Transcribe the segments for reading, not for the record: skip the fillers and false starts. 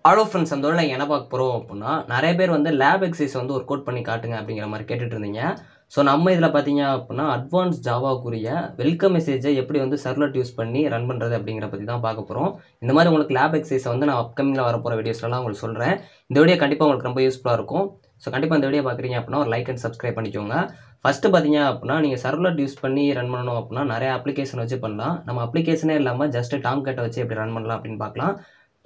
Hello friends, அந்த ஊரில் என்ன பார்க்க போகிறோம் அப்படின்னா, நிறைய பேர் வந்து லேப் எக்ஸசைஸ் வந்து ஒர்க் அவுட் பண்ணி காட்டுங்க அப்படிங்கிற மாதிரி கேட்டுட்டு இருந்தீங்க. ஸோ நம்ம இதில் பார்த்தீங்க அப்படின்னா, அட்வான்ஸ் ஜாவாக்குரிய வெல்கம் மெசேஜை எப்படி வந்து சர்வலட் யூஸ் பண்ணி ரன் பண்ணுறது அப்படிங்கிற பற்றி தான் பார்க்க போகிறோம். இந்த மாதிரி உங்களுக்கு லேப் எக்ஸசைஸை வந்து நான் அப்கமிங்கில் வரப்போகிற வீடியோஸ்லாம் உங்களுக்கு சொல்கிறேன். இந்த வீடியோ கண்டிப்பாக உங்களுக்கு ரொம்ப யூஸ்ஃபுல்லாக இருக்கும். ஸோ கண்டிப்பாக இந்த வீடியோ பார்க்குறீங்க அப்படின்னா ஒரு லைக் அண்ட் சப்ஸ்கிரைப் பண்ணிக்கோங்க. ஃபஸ்ட்டு பார்த்தீங்க அப்படின்னா, நீங்கள் சர்வலட் யூஸ் பண்ணி ரன் பண்ணணும் அப்படின்னா நிறைய அப்ளிகேஷன் வச்சு பண்ணலாம். நம்ம அப்ளிகேஷனே இல்லாமல் ஜஸ்ட் டாம்கேட்டை வச்சு எப்படி ரன் பண்ணலாம் அப்படின்னு பார்க்கலாம்.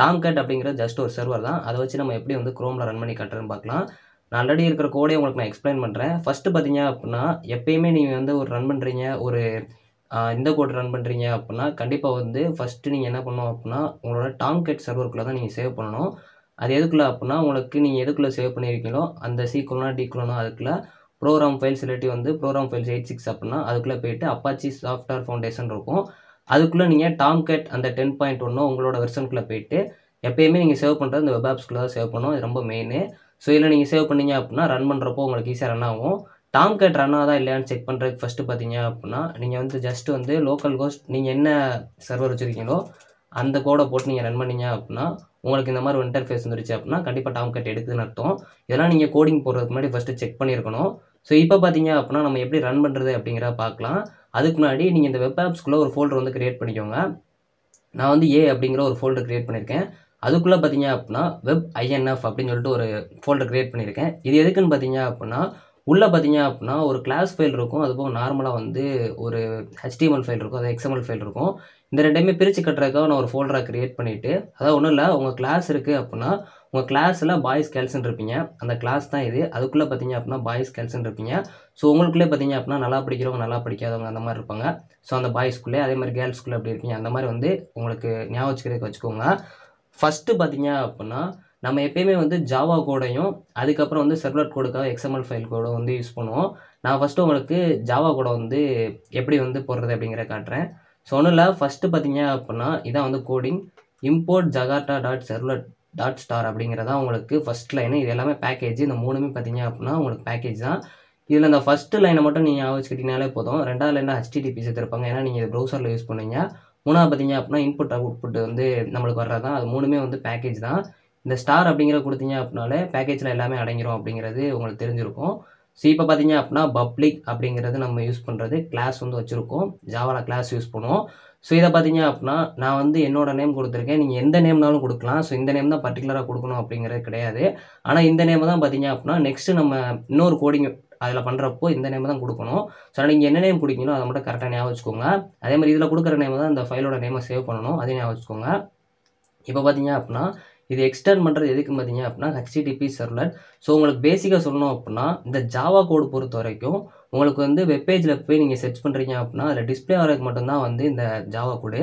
டாம்கேட் அப்படிங்கிறது ஜஸ்ட் ஒரு சர்வர் தான். அதை வச்சு நம்ம எப்படி வந்து குரோமில் ரன் பண்ணி காட்டுறதுன்னு பார்க்கலாம். நான் ஆல்ரெடி இருக்கிற கோடே உங்களுக்கு நான் எக்ஸ்பிளைன் பண்ணுறேன். ஃபஸ்ட்டு பார்த்தீங்க அப்படின்னா, எப்பயுமே நீங்கள் வந்து ஒரு ரன் பண்ணுறீங்க, ஒரு இந்த கோட் ரன் பண்ணுறீங்க அப்படின்னா, கண்டிப்பாக வந்து ஃபஸ்ட்டு நீங்கள் என்ன பண்ணணும் அப்படின்னா, உங்களோட டாம்கேட் சர்வருக்குள்ளே தான் நீங்கள் சேவ் பண்ணணும். அது எதுக்குள்ள அப்படின்னா, உங்களுக்கு நீங்கள் எதுக்குள்ளே சேவ் பண்ணியிருக்கீங்களோ அந்த சீக்குலனா டிக்குலனா அதுக்குள்ள ப்ரோக்ராம் ஃபைல்ஸ் இல்லாட்டி வந்து ப்ரோக்ராம் ஃபைல்ஸ் 86 அப்படின்னா அதுக்குள்ளே போயிட்டு அப்பாச்சி சாஃப்ட்வேர் ஃபவுண்டேஷன் இருக்கும். அதுக்குள்ளே நீங்கள் டாம்கேட் அந்த 10.1 உங்களோட வெர்ஷனுக்குள்ளே போயிட்டு எப்பயுமே நீங்கள் சேவ் பண்ணுறது இந்த வெப் ஆப்ஸ்குள்ளே தான் சேவ் பண்ணணும். இது ரொம்ப மெயின். ஸோ இதில் நீங்கள் சேவ் பண்ணீங்க அப்படின்னா ரன் பண்ணுறப்போ உங்களுக்கு ஈஸியாக ரன் ஆகும். டாம்கேட் ரன் ஆகுதா இல்லையான்னு செக் பண்ணுறதுக்கு ஃபஸ்ட்டு பார்த்தீங்க அப்படின்னா, நீங்கள் வந்து ஜஸ்ட் வந்து லோக்கல் கோஸ்ட் நீங்கள் என்ன சர்வர் வச்சுருக்கீங்களோ அந்த கோடை போட்டு நீங்கள் ரன் பண்ணீங்க அப்படின்னா உங்களுக்கு இந்த மாதிரி ஒரு இன்டர்ஃபேஸ் வந்துருச்சு அப்படின்னா கண்டிப்பாக டாம்கேட் எடுக்குதுன்னு அர்த்தம். இதெல்லாம் நீங்கள் கோடிங் போடுறதுக்கு முன்னாடி ஃபஸ்ட்டு செக் பண்ணியிருக்கணும். ஸோ இப்போ பார்த்தீங்க அப்படின்னா நம்ம எப்படி ரன் பண்ணுறது அப்படிங்கிறத பார்க்கலாம். அதுக்கு முன்னாடி நீங்கள் இந்த வெப் ஆப்ஸ்குள்ளே ஒரு ஃபோல்டர் வந்து கிரியேட் பண்ணிக்கோங்க. நான் வந்து ஏ அப்படிங்கிற ஒரு ஃபோல்டர் கிரியேட் பண்ணியிருக்கேன். அதுக்குள்ளே பார்த்தீங்க அப்படின்னா வெப் ஐஎன்எஃப் அப்படின்னு சொல்லிட்டு ஒரு ஃபோல்டர் கிரியேட் பண்ணியிருக்கேன். இது எதுக்குன்னு பார்த்தீங்க அப்படின்னா, உள்ளே பார்த்தீங்க அப்படின்னா ஒரு கிளாஸ் ஃபைல் இருக்கும். அதுபோக நார்மலாக வந்து ஒரு HTML ஃபைல் இருக்கும், அது XML ஃபைல் இருக்கும். இந்த ரெண்டையுமே பிரித்து கட்டுறதுக்காக நான் ஒரு ஃபோல்டராக கிரியேட் பண்ணிவிட்டு, அதாவது ஒன்றும் இல்லை, உங்கள் கிளாஸ் இருக்குது அப்படின்னா உங்கள் கிளாஸில் பாய்ஸ் கேர்ள்ஸ்ன்னு இருப்பீங்க. அந்த கிளாஸ் தான் இது. அதுக்குள்ளே பார்த்தீங்க அப்படின்னா பாய்ஸ் கேர்ள்ஸ்ன்னு இருப்பீங்க. ஸோ உங்களுக்குள்ளே பார்த்தீங்க அப்படின்னா நல்லா படிக்கிறவங்க நல்லா படிக்காதவங்க அந்த மாதிரி இருப்பாங்க. ஸோ அந்த பாய்ஸ்குள்ளே அதே மாதிரி கேர்ள்ஸ்குள்ளே எப்படி இருக்கீங்க அந்த மாதிரி வந்து உங்களுக்கு ஞாபகம் வச்சுக்கிறதுக்கு வச்சுக்கோங்க. ஃபஸ்ட்டு பார்த்தீங்க அப்படின்னா, நம்ம எப்பயுமே வந்து ஜாவா கோடையும் அதுக்கப்புறம் வந்து சர்வலட் கோடுக்காக XML ஃபைல் கோட வந்து யூஸ் பண்ணுவோம். நான் ஃபஸ்ட்டு உங்களுக்கு ஜாவா கோடை வந்து எப்படி வந்து போடுறது அப்படிங்கிறத காட்டுறேன். ஸோ ஒன்றும் இல்லை, ஃபஸ்ட்டு பார்த்தீங்க அப்படின்னா இதான் வந்து coding. Import Jakarta dot servlet dot star அப்படிங்கிறதா உங்களுக்கு ஃபஸ்ட் லைனு. இது எல்லாமே பேக்கேஜ். இந்த மூணுமே பார்த்தீங்க அப்படின்னா உங்களுக்கு பேக்கேஜ் தான். இதில் இந்த ஃபஸ்ட்டு லைனை மட்டும் நீங்கள் ஞாபகம் வச்சுக்கிட்டீங்கனாலே போதும். ரெண்டாவது லைனில் HTTP சேர்த்துருப்பாங்க. ஏன்னா நீங்கள் இது ப்ரௌசரில் யூஸ் பண்ணுவீங்க. மூணாவது பார்த்தீங்க அப்படின்னா இன்புட் அவுட்புட் வந்து நம்மளுக்கு வர்றது தான். அது மூணுமே வந்து பேக்கேஜ் தான். இந்த ஸ்டார் அப்படிங்கிற கொடுத்தீங்க அப்படின்னாலே பேக்கேஜில் எல்லாமே அடங்கிரும் அப்படிங்கிறது உங்களுக்கு தெரிஞ்சிருக்கும். ஸோ இப்போ பார்த்தீங்க அப்படின்னா பப்ளிக் அப்படிங்கிறது நம்ம யூஸ் பண்ணுறது கிளாஸ் வந்து வச்சுருக்கோம். ஜாவாவில் கிளாஸ் யூஸ் பண்ணுவோம். ஸோ இதை பார்த்தீங்க அப்படின்னா நான் வந்து என்னோட நேம் கொடுத்துருக்கேன். நீங்கள் எந்த நேம்னாலும் கொடுக்கலாம். ஸோ இந்த நேம் தான் பர்டிகுலராக கொடுக்கணும் அப்படிங்கிறது கிடையாது. ஆனால் இந்த நேம் தான் பார்த்தீங்க அப்படின்னா நெக்ஸ்ட்டு நம்ம இன்னொரு கோடிங் அதில் பண்ணுறப்போ இந்த நேம் தான் கொடுக்கணும். ஸோ நீங்கள் என்ன நேம் கொடுக்கீங்களோ அதை மட்டும் கரெக்டாக ஞாபகம் வச்சுக்கோங்க. அதே மாதிரி இதில் கொடுக்குற நேம் தான் இந்த ஃபைலோட நேமை சேவ் பண்ணணும். அதையும் ஞாபகம் வச்சுக்கோங்க. இப்போ பார்த்தீங்க அப்படின்னா இது எக்ஸ்டர்ன் பண்ணுறது எதுக்குன்னு பார்த்தீங்க அப்படின்னா HTTP சர்வலட். ஸோ உங்களுக்கு பேசிக்காக சொல்லணும் அப்படின்னா இந்த ஜாவா கோடு பொறுத்த வரைக்கும் உங்களுக்கு வந்து வெப்பேஜில் போய் நீங்கள் சர்ச் பண்ணுறீங்க அப்படின்னா அதில் டிஸ்பிளே ஆகிறதுக்கு மட்டும்தான் வந்து இந்த ஜாவா கோடு.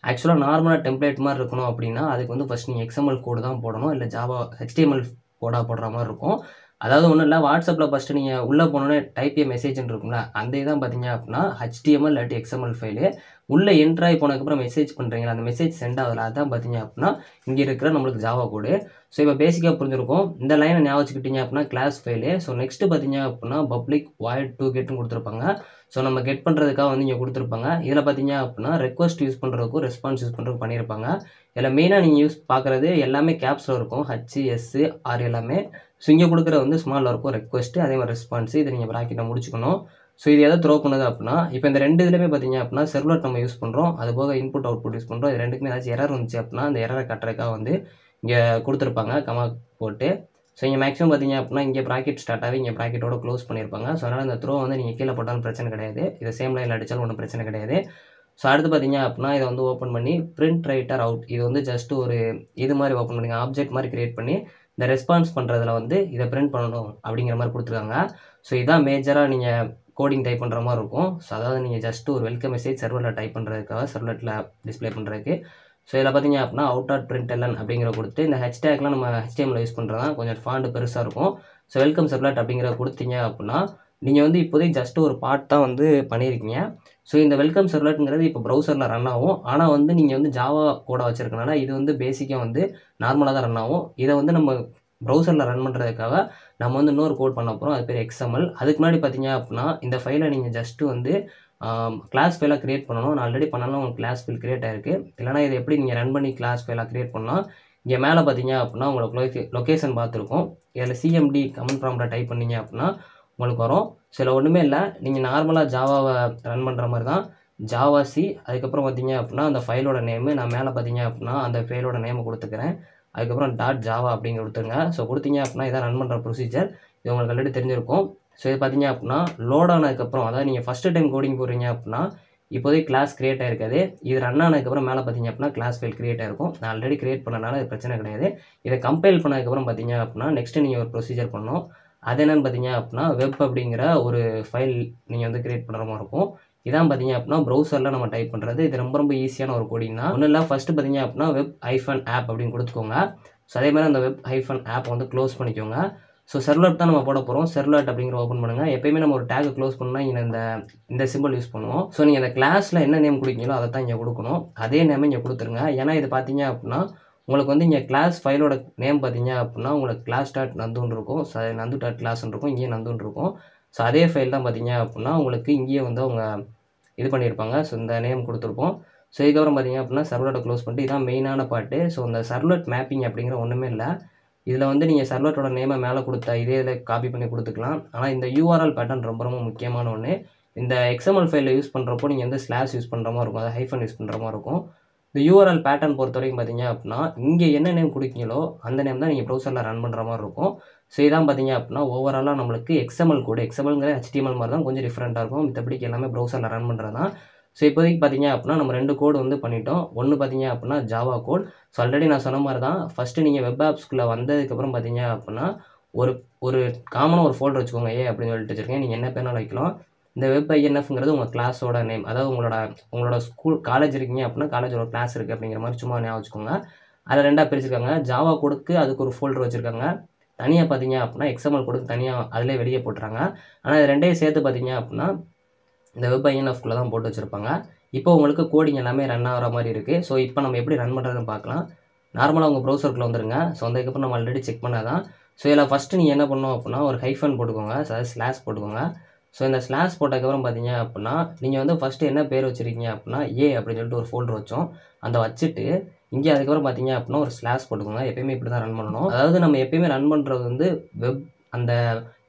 ஆக்சுவலாக நார்மலாக டெம்ப்ளேட் மாதிரி இருக்கணும் அப்படின்னா அதுக்கு வந்து ஃபஸ்ட் நீங்கள் XML கோடு தான் போடணும், இல்லை ஜாவா HTML கோடாக போடுற மாதிரி இருக்கும். அதாவது ஒன்றும் இல்லை, வாட்ஸ்அப்பில் ஃபஸ்ட்டு நீங்கள் உள்ளே போனோன்னே டைப் ஏ மெசேஜ்னு இருக்கும்ல, அந்த இதான் பார்த்தீங்க அப்படின்னா HTML இல்லாட்டி XML ஃபைலு. உள்ளே என்ட்ராகி போனதுக்கப்புறம் மெசேஜ் பண்ணுறீங்களா, அந்த மெசேஜ் சென்ட் ஆகுதுல, அதுதான் பார்த்தீங்க அப்படின்னா இங்கே இருக்கிற நம்மளுக்கு ஜாவா கோடு. ஸோ இப்போ பேசிக்காக புரிஞ்சிருக்கும். இந்த லைனை ஞாபகம் வச்சுக்கிட்டீங்க அப்படின்னா கிளாஸ் ஃபைலு. ஸோ நெக்ஸ்ட்டு பார்த்தீங்க அப்படின்னா பப்ளிக் வாய்ட் டு கெட்னு கொடுத்துருப்பாங்க. ஸோ நம்ம கெட் பண்ணுறதுக்காக வந்து இங்கே கொடுத்துருப்பாங்க. இதில் பார்த்தீங்க அப்படின்னா ரெக்வஸ்ட் யூஸ் பண்ணுறதுக்கும் ரெஸ்பான்ஸ் யூஸ் பண்ணுறதுக்கும் பண்ணியிருப்பாங்க. இதில் மெயினாக நீங்கள் யூஸ் பார்க்குறது எல்லாமே கேப்ஸில் இருக்கும், HSR எல்லாமே. ஸோ இங்கே கொடுக்குற வந்து ஸ்மாலில் இருக்கும் ரெக்வஸ்ட்டு, அதே மாதிரி ரெஸ்பான்ஸு. இதை நீங்கள் ப்ராக்கெட்டை முடிச்சுக்கணும். ஸோ இது எதை த்ரோ பண்ணுது அப்படின்னா, இப்போ இந்த ரெண்டு இதுலையுமே பார்த்தீங்க அப்படின்னா சர்வலட் நம்ம யூஸ் பண்ணுறோம், அது போக இன்புட் அவுட்புட் யூஸ் பண்ணுறோம். இது ரெண்டுக்குமே ஏதாச்சும் எரர் வந்துச்சு அப்படின்னா அந்த எரரை கட்டுறதுக்காக வந்து இங்கே கொடுத்துருப்பாங்க கமா போட்டு. ஸோ இங்கே மேக்ஸிமம் பார்த்தீங்க அப்படின்னா இங்கே ப்ராக்கெட் ஸ்டார்ட் ஆகி இங்கே ப்ராக்கெட்டோட க்ளோஸ் பண்ணியிருப்பாங்க. ஸோ அதனால் இந்த த்ரோ வந்து நீங்கள் கீழே போட்டாலும் பிரச்சனை கிடையாது, இதை சேம் லைனில் அடித்தாலும் ஒன்றும் பிரச்சனை கிடையாது. ஸோ அடுத்து பார்த்தீங்க அப்படின்னா இதை வந்து ஓப்பன் பண்ணி பிரிண்ட் ரைட்டர் அவுட், இது வந்து ஜஸ்ட் ஒரு இது மாதிரி ஓப்பன் பண்ணிங்க, ஆப்ஜெக்ட் மாதிரி கிரியேட் பண்ணி இந்த ரெஸ்பான்ஸ் பண்ணுறதுல வந்து இதை பிரிண்ட் பண்ணணும் அப்படிங்கிற மாதிரி கொடுத்துருக்காங்க. ஸோ இதான் மேஜராக நீங்கள் கோடிங் டைப் பண்ணுற மாதிரி இருக்கும். ஸோ அதாவது நீங்கள் ஜஸ்ட் ஒரு வெல்கம் மெசேஜ் சர்வரில் டைப் பண்ணுறதுக்காக சர்வலட்டில் டிஸ்பிளே பண்ணுறதுக்கு. ஸோ இதில் பார்த்தீங்க அப்படின்னா println அப்படிங்கிற கொடுத்து இந்த ஹேஷ்டேக்லாம் நம்ம HTML யூஸ் பண்ணுறதா கொஞ்சம் ஃபாண்ட் பெருசாக இருக்கும். ஸோ வெல்கம் சர்வலட் அப்படிங்கிற கொடுத்தீங்க அப்படின்னா நீங்கள் வந்து இப்போதைக்கு ஜஸ்ட் ஒரு பார்ட் தான் வந்து பண்ணியிருக்கீங்க. ஸோ இந்த வெல்கம் சர்வலட்ங்கிறது இப்போ ப்ரௌசரில் ரன் ஆகும். ஆனால் வந்து நீங்கள் வந்து ஜாவா கோட வச்சுருக்கனால இது வந்து பேசிக்காக வந்து நார்மலாக தான் ரன் ஆகும். இதை வந்து நம்ம ப்ரௌசரில் ரன் பண்ணுறதுக்காக நம்ம வந்து இன்னொரு கோட் பண்ண போகிறோம், அது பேர் XML. அதுக்கு முன்னாடி பார்த்தீங்க அப்படின்னா இந்த ஃபைலை நீங்கள் ஜஸ்ட்டு வந்து கிளாஸ் ஃபைலாக கிரியேட் பண்ணணும். நான் ஆல்ரெடி பண்ணாலும் உங்களுக்கு கிளாஸ் ஃபைல் கிரியேட் ஆகிருக்கு. இல்லைனா இதை எப்படி நீங்கள் ரன் பண்ணி கிளாஸ் ஃபைலாக கிரியேட் பண்ணால் இங்கே மேலே பார்த்தீங்க அப்படின்னா உங்களுக்கு லொக்கேஷன் பார்த்துருக்கோம். இதில் சிஎம்டி கமெண்ட் ப்ராம்ப்டை டைப் பண்ணீங்க அப்படின்னா உங்களுக்கு வரும். சில ஒன்றுமே இல்லை, நீங்கள் நார்மலாக ஜாவாவை ரன் பண்ணுற மாதிரி தான். ஜாவா சி, அதுக்கப்புறம் பார்த்தீங்க அப்படின்னா அந்த ஃபைலோட நேமு நான் மேலே பார்த்தீங்க அப்படின்னா அந்த ஃபைலோட நேமை கொடுத்துக்கிறேன். அதுக்கப்புறம் .java அப்படிங்க கொடுத்துருங்க. ஸோ கொடுத்தீங்க அப்படின்னா இதான் ரன் பண்ணுற ப்ரொசீஜர். இது உங்களுக்கு ஆல்ரெடி தெரிஞ்சிருக்கும். ஸோ இது பார்த்தீங்க அப்படின்னா லோட் ஆனதுக்கப்புறம், அதாவது நீங்கள் ஃபஸ்ட்டு டைம் கோடிங் போடுறீங்க அப்படின்னா இப்போதைக்கு கிளாஸ் கிரியேட் ஆயிருக்காது. இது ரன் ஆனதுக்கப்புறம் மேலே பார்த்தீங்க அப்படின்னா கிளாஸ் ஃபைல் கிரியேட் ஆயிருக்கும். நான் ஆல்ரெடி கிரியேட் பண்ணனால இது பிரச்சனை கிடையாது. இதை கம்பைல் பண்ணதுக்கப்புறம் பார்த்தீங்க அப்படின்னா நெக்ஸ்ட்டு நீங்கள் ஒரு ப்ரொசீஜர் பண்ணணும். அது என்னென்னு பார்த்தீங்க அப்படின்னா வெப் அப்படிங்கிற ஒரு ஃபைல் நீங்கள் வந்து கிரியேட் பண்ணுற மாதிரி இருக்கும். இதான் பார்த்தீங்க அப்படின்னா ப்ரௌசரில் நம்ம டைப் பண்ணுறது. இது ரொம்ப ரொம்ப ஈஸியான ஒரு கோடிங் தான். ஒன்றும் இல்லை, ஃபஸ்ட்டு பார்த்தீங்க அப்படின்னா web-app அப்படின்னு கொடுத்துக்கோங்க. ஸோ அதே மாதிரி அந்த web-app வந்து க்ளோஸ் பண்ணிக்கோங்க. ஸோ செர்வ்லெட் தான் நம்ம போட போகிறோம். செர்வ்லெட் அப்படிங்கிற ஓப்பன் பண்ணுங்கள். எப்பயுமே நம்ம ஒரு டேக் க்ளோஸ் பண்ணால் இங்கே இந்த சிம்பிள் யூஸ் பண்ணுவோம். ஸோ நீங்கள் அந்த கிளாஸில் என்ன நேம் கொடுக்கீங்களோ அதை தான் இங்கே கொடுக்கணும். அதே நேமை இங்கே கொடுத்துருங்க. ஏன்னா இது பார்த்தீங்க அப்படின்னா உங்களுக்கு வந்து இங்கே கிளாஸ் ஃபைலோட நேம் பார்த்தீங்க அப்படின்னா உங்களுக்கு class.nanduன்னு இருக்கும். ஸோ nandu.classன்னு இருக்கும். இங்கேயும் nanduன்னு இருக்கும். ஸோ அதே ஃபைல் தான் பார்த்தீங்க அப்படின்னா உங்களுக்கு இங்கேயே வந்து அவங்க இது பண்ணியிருப்பாங்க. ஸோ இந்த நேம் கொடுத்துருப்போம். ஸோ இதுக்கப்புறம் பார்த்தீங்க அப்படின்னா சர்வலெட்டை க்ளோஸ் பண்ணிட்டு இதான் மெயினான பார்ட்டு. ஸோ இந்த சர்வலெட் மேப்பிங் அப்படிங்கிற ஒன்றுமே இல்லை. இதில் வந்து நீங்கள் சர்வலெட்டோட நேமை மேலே கொடுத்தா இதே இதில் காப்பி பண்ணி கொடுத்துக்கலாம். ஆனால் இந்த யூஆர்எல் பேட்டர்ன் ரொம்ப ரொம்ப முக்கியமான ஒன்று. இந்த XML ஃபைலில் யூஸ் பண்ணுறப்போ நீங்கள் வந்து ஸ்லாஷ் யூஸ் பண்ணுற மாதிரி இருக்கும், அதை ஹைஃபன் யூஸ் பண்ணுற மாதிரி இருக்கும். இந்த யூஆர்எல் பேட்டர்ன் பொறுத்த வரைக்கும் பார்த்தீங்க அப்படின்னா இங்கே என்ன நேம் கொடுக்கீங்களோ அந்த நேம் தான் நீங்கள் ப்ரௌசரில் ரன் பண்ணுற மாதிரி இருக்கும். ஸோ இதான் பார்த்தீங்க அப்படின்னா ஓவராலாக நம்மளுக்கு XML கோடு. XMLங்கிற HTML மாதிரி தான், கொஞ்சம் டிஃப்ரெண்ட்டாக இருக்கும். மற்றபடிக்கு எல்லாமே ப்ரௌசரில் ரன் பண்ணுறது தான். ஸோ இப்போதைக்கு பார்த்தீங்க அப்படின்னா நம்ம 2 கோடு வந்து பண்ணிட்டோம். ஒன்று பார்த்தீங்க அப்படின்னா ஜாவா கோட். ஸோ ஆல்ரெடி நான் சொன்ன மாதிரி தான், ஃபஸ்ட்டு நீங்கள் வெப் ஆப்ஸ்குள்ளே வந்ததுக்கப்புறம் பார்த்தீங்க அப்படின்னா ஒரு காமனாக ஒரு ஃபோல்டர் வச்சுக்கோங்க. அப்படின்னு சொல்லிட்டு வச்சுருக்கேன். நீங்கள் என்ன பேனாலும் வைக்கலாம். இந்த web-inf-ங்கிறது உங்கள் கிளாஸோட நேம். அதாவது உங்களோட ஸ்கூல் காலேஜ் இருக்கீங்க அப்படின்னா காலேஜோட கிளாஸ் இருக்குது அப்படிங்கிற மாதிரி சும்மா ஞாபகம் வச்சுக்கோங்க. அதில் 2ஆக பிரிச்சிருக்காங்க. ஜாவா கோடுக்கு அதுக்கு ஒரு ஃபோல்டர் வச்சுருக்காங்க. தனியாக பார்த்தீங்க அப்படின்னா XML கோடுக்கு தனியாக அதிலே வெளியே போட்டுறாங்க. ஆனால் இது 2ஐயும் சேர்த்து பார்த்தீங்க அப்படின்னா இந்த web-inf-குள்ளே தான் போட்டு வச்சுருப்பாங்க. இப்போ உங்களுக்கு கோடிங் எல்லாமே ரன் ஆகிற மாதிரி இருக்குது. ஸோ இப்போ நம்ம எப்படி ரன் பண்ணுறதுன்னு பார்க்கலாம். நார்மலாக உங்கள் ப்ரௌசருக்குள்ளே வந்துருங்க. ஸோ வந்ததுக்கப்புறம் நம்ம ஆல்ரெடி செக் பண்ணால் தான். ஸோ இதில் ஃபஸ்ட்டு நீங்கள் என்ன பண்ணணும் அப்படின்னா ஒரு ஹைஃபன் போட்டுக்கோங்க. அதாவது ஸ்லாஷ் போட்டுக்கோங்க. ஸோ இந்த ஸ்லாஷ் போட்டதுக்கப்புறம் பார்த்தீங்க அப்படின்னா நீங்கள் வந்து ஃபஸ்ட்டு என்ன பேர் வச்சுருக்கீங்க அப்படின்னா அப்படின்னு சொல்லிட்டு ஒரு ஃபோல்டர் வச்சோம். அந்த வச்சுட்டு இங்கே அதுக்கப்புறம் பார்த்தீங்க அப்படின்னா ஒரு ஸ்லாஷ் போட்டுக்கோங்க. எப்பயுமே இப்படி தான் ரன் பண்ணணும். அதாவது நம்ம எப்பயுமே ரன் பண்ணுறது வந்து அந்த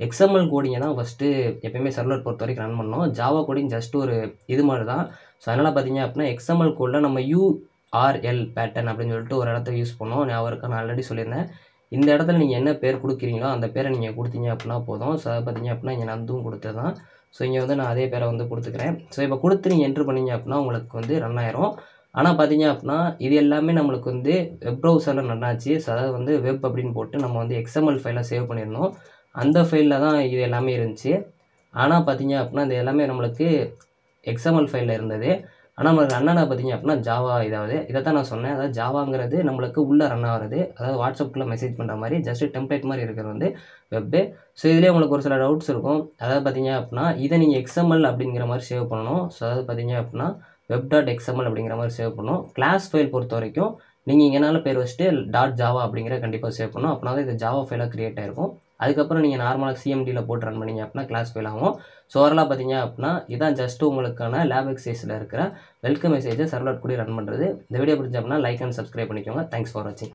XML கோடிங்கை தான் ஃபஸ்ட்டு எப்பயுமே சர்வலெட் பொறுத்த வரைக்கும் ரன் பண்ணோம். ஜாவா கோடிங் ஜஸ்ட் ஒரு இது மாதிரி தான். ஸோ அதனால் பார்த்தீங்க அப்படின்னா XML கோடில் நம்ம URL பேட்டர்ன் அப்படின்னு சொல்லிட்டு ஒரு இடத்த யூஸ் பண்ணோம். ஞாபகம் இருக்கா? நான் ஆல்ரெடி சொல்லியிருந்தேன். இந்த இடத்துல நீங்கள் என்ன பேர் கொடுக்குறீங்களோ அந்த பேரை நீங்கள் கொடுத்தீங்க அப்படின்னா போதும். ஸோ அதை பார்த்தீங்க அப்படின்னா இங்கே நந்தும் கொடுத்தது தான். ஸோ இங்கே வந்து நான் அதே பேரை வந்து கொடுத்துக்கிறேன். ஸோ இப்போ கொடுத்து நீங்கள் என்ட்ரு பண்ணீங்க அப்படின்னா உங்களுக்கு வந்து ரன் ஆயிரும். ஆனால் பார்த்தீங்க அப்படின்னா இது எல்லாமே நம்மளுக்கு வந்து வெப் ப்ரௌசரில் ரன் ஆச்சு. ஸோ அதாவது வந்து வெப் அப்படின்னு போட்டு நம்ம வந்து XML ஃபைலை சேவ் பண்ணியிருந்தோம். அந்த ஃபைலில் தான் இது எல்லாமே இருந்துச்சு. ஆனால் பார்த்தீங்க அப்படின்னா இது எல்லாமே நம்மளுக்கு XML ஃபைலில் இருந்தது. ஆனால் நம்மளுக்கு ரன் ஆனால் பார்த்தீங்க அப்படின்னா ஜாவா இதை தான் நான் சொன்னேன். அதாவது ஜாவாங்கிறது நம்மளுக்கு உள்ளே ரன் ஆகிறது. அதாவது வாட்ஸ்அப்பில் மெசேஜ் பண்ணுற மாதிரி ஜஸ்ட் டெம்ப்ளேட் மாதிரி இருக்கிறது வந்து வெப்பு. ஸோ இதுலேயே உங்களுக்கு ஒரு சில டவுட்ஸ் இருக்கும். அதாவது பார்த்தீங்க அப்படின்னா இதை நீங்கள் XML அப்படிங்கிற மாதிரி சேவ் பண்ணணும். ஸோ அதாவது பார்த்தீங்க அப்படின்னா web.xml அப்படிங்கிற மாதிரி சேவ் பண்ணணும். கிளாஸ் ஃபைல் பொறுத்த வரைக்கும் நீங்கள் இங்கேனால பேர் வச்சுட்டு .java அப்படிங்கிற கண்டிப்பாக சேவ் பண்ணணும். அப்படின்னா தான் இது ஜாவா ஃபைலாக க்ரியேட் ஆகிருக்கும். அதுக்கப்புறம் நீங்கள் நார்மலாக சிஎம்டியில் போட்டு ரன் பண்ணிங்க அப்படின்னா கிளாஸ் ஃபைல் ஆகும். ஸோ ஓவராலாக பார்த்தீங்க அப்படின்னா இதான் ஜஸ்ட்டு உங்களுக்கான லேப் எக்ஸசைஸில் இருக்கிற வெல்கம் மெசேஜை சர்வலெட் கூட ரன் பண்ணுறது. இந்த வீடியோ பிடிச்ச அப்படின்னா லைக் அண்ட் சப்ஸ்கிரைப் பண்ணிக்கோங்க. தேங்க்ஸ் ஃபார் வாட்சிங்.